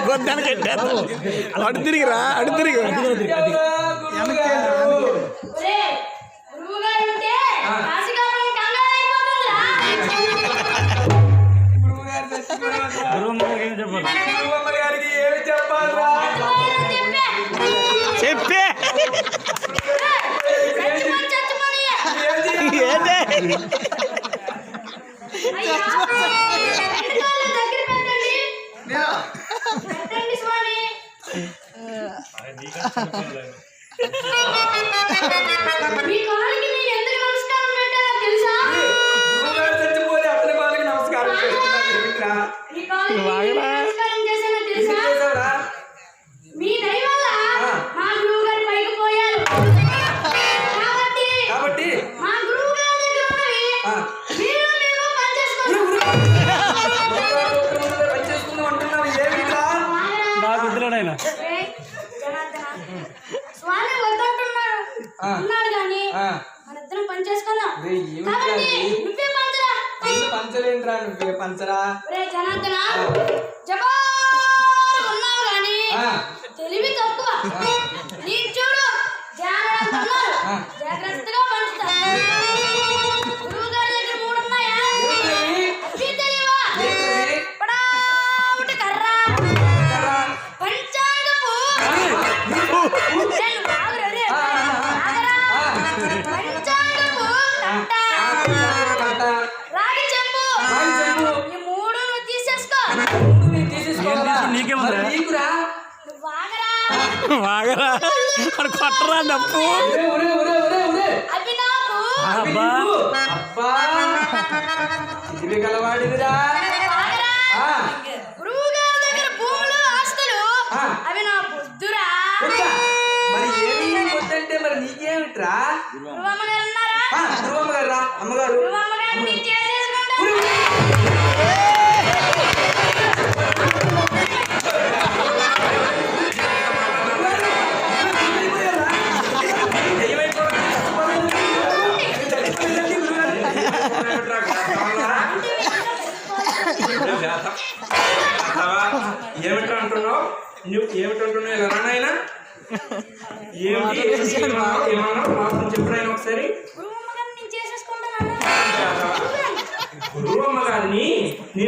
గొంతానికి అటు తిరిగిరా అటు తిరిగి చెప్పే పంచలేంట్రా నువ్వే పంచరా తెలివి తక్కువ చూడు జాగ్రత్తగా పంచుతా గురువు గారి దగ్గర 3 ఉన్నాయా తెలియవా కర్ర పంచాంగపు పంచాంగపు రాగి చెంబు ఈ 3 నువ్వు తీసేసుకో వాగరా కొట్టరా డప్పు మరి ఏమి వద్దంటే మరి నీకేమిట్రా అమ్మగారు రా అమ్మగారు ఏమిటో అంటున్నావు నువ్వు ఏమిటంటున్నావు ఇలా రానాయన ఏమన్నా చెప్పినాయన ఒకసారి గురువు అమ్మగారిని